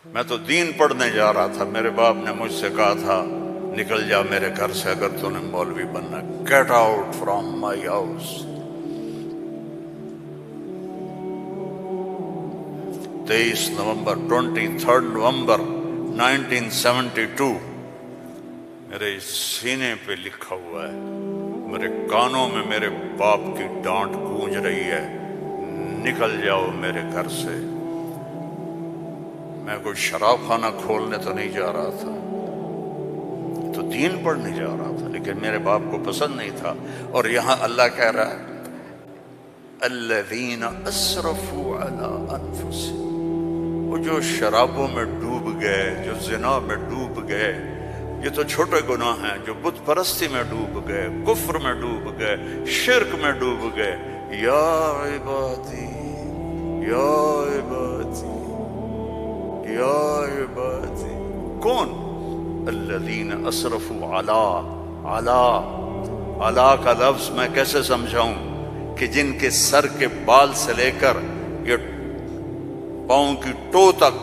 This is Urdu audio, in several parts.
میں تو دین پڑھنے جا رہا تھا، میرے باپ نے مجھ سے کہا تھا نکل جا میرے گھر سے اگر تو نے مولوی بننا، get out from my house. 23 نومبر 23 نومبر 1972 میرے سینے پہ لکھا ہوا ہے، میرے کانوں میں میرے باپ کی ڈانٹ گونج رہی ہے، نکل جاؤ میرے گھر سے۔ میں کوئی شراب خانہ کھولنے تو نہیں جا رہا تھا، تو دین پڑھنے جا رہا تھا، لیکن میرے باپ کو پسند نہیں تھا۔ اور یہاں اللہ کہہ رہا ہے الذین اسرفوا علی انفسہم، وہ جو شرابوں میں ڈوب گئے، جو زنا میں ڈوب گئے، یہ تو چھوٹے گناہ ہیں، جو بت پرستی میں ڈوب گئے، کفر میں ڈوب گئے، شرک میں ڈوب گئے، یا عبادی یا عبادی یا عبادی، کون؟ الذین اسرفوا علی کا لفظ میں کیسے سمجھاؤں کہ جن کے سر کے بال سے لے کر یہ پاؤں کی ٹو تک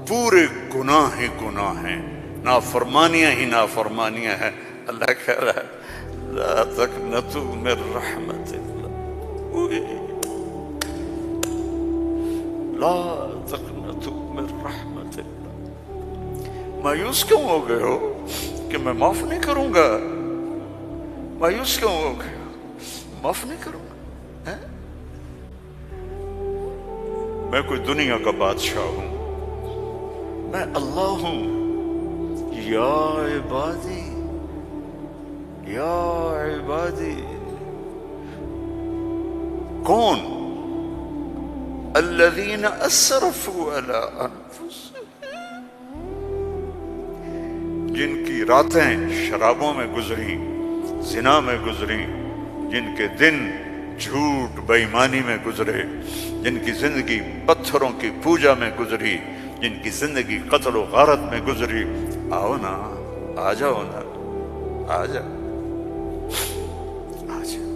پورے گناہ ہی گناہ ہیں، نافرمانیاں ہی نافرمانیاں ہیں۔ اللہ کہہ رہا ہے لا تقنطوا من رحمت اللہ، لا تقنطوا من رحمت اللہ۔ مایوس کیوں ہو گئے ہو کہ میں معاف نہیں کروں گا؟ مایوس کیوں ہو گئے ہو؟ معاف نہیں کروں گا؟ میں کوئی دنیا کا بادشاہ ہوں؟ میں اللہ ہوں۔ یا عبادی یا عبادی، کون؟ الذین اسرفوا علی انفسہم، جن کی راتیں شرابوں میں گزری، زنا میں گزری، جن کے دن جھوٹ بے ایمانی میں گزرے، جن کی زندگی پتھروں کی پوجا میں گزری، جن کی زندگی قتل و غارت میں گزری۔ آؤ نا، آ جاؤ نا، آ جاؤ، آ جاؤ۔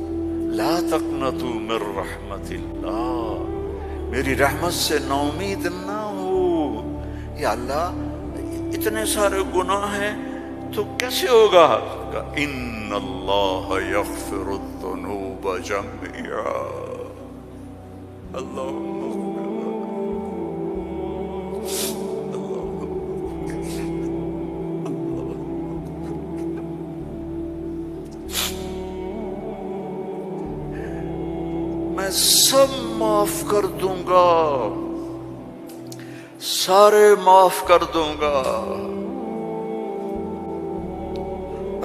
لا تقنطوا من رحمت اللہ، میری رحمت سے نا امید نہ ہو۔ یا اللہ اتنے سارے گناہ ہیں تو کیسے ہوگا؟ ان اللہ یغفر الذنوب جميعا، میں سب معاف کر دوں گا، سارے معاف کر دوں گا۔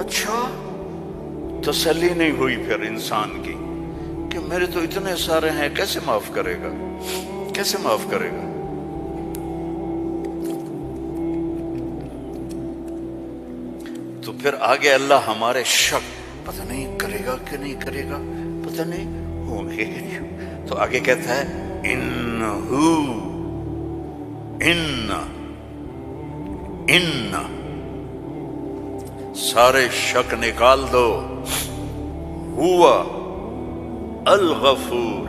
اچھا، تسلی نہیں ہوئی پھر انسان کی کہ میرے تو اتنے سارے ہیں، کیسے معاف کرے گا؟ کیسے معاف کرے گا؟ تو پھر آگے اللہ ہمارے شک، پتہ نہیں کرے گا کہ نہیں کرے گا، پتہ نہیں ہوں گے، تو آگے کہتا ہے ان سارے شک نکال دو، ہوا الغفور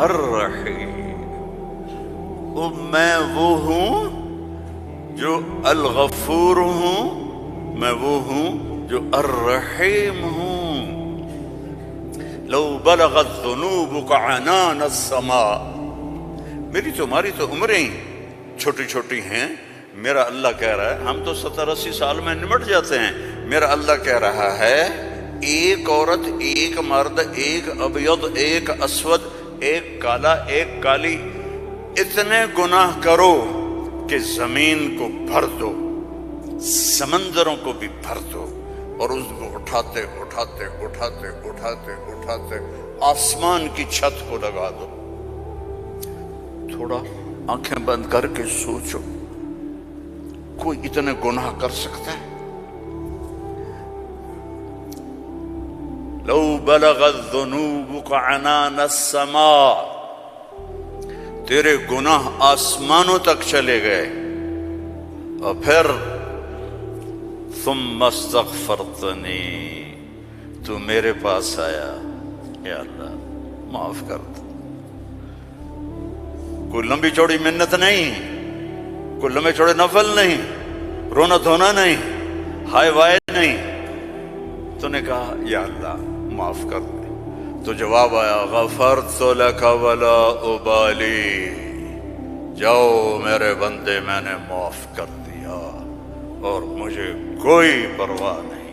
الرحیم، میں وہ ہوں جو الغفور ہوں، میں وہ ہوں جو الرحیم ہوں۔ لو بلغت ذنوبک عنان السماء، میری تمہاری تو عمریں ہی چھوٹی چھوٹی ہیں، میرا اللہ کہہ رہا ہے ہم تو 70-80 سال میں نمٹ جاتے ہیں، میرا اللہ کہہ رہا ہے ایک عورت، ایک مرد، ایک ابیض، ایک اسود، ایک کالا، ایک کالی، اتنے گناہ کرو کہ زمین کو بھر دو، سمندروں کو بھی بھر دو، اور اس کو اٹھاتے اٹھاتے اٹھاتے اٹھاتے اٹھاتے آسمان کی چھت کو لگا دو۔ تھوڑا آنکھیں بند کر کے سوچو، کوئی اتنے گناہ کر سکتا ہے؟ لو بلغت ذنوبک عنان السماء، تیرے گناہ آسمانوں تک چلے گئے، اور پھر ثم استغفرتنی، تو میرے پاس آیا، یا اللہ معاف کر دو۔ کوئی لمبی چوڑی منت نہیں، کوئی لمبے چوڑے نفل نہیں، رونا دھونا نہیں، ہائے وائے نہیں. تو نے کہا یا اللہ معاف کر دے. تو جواب آیا غفرت لک ولا ابالی، جاؤ میرے بندے میں نے معاف کر دیا اور مجھے کوئی پرواہ نہیں.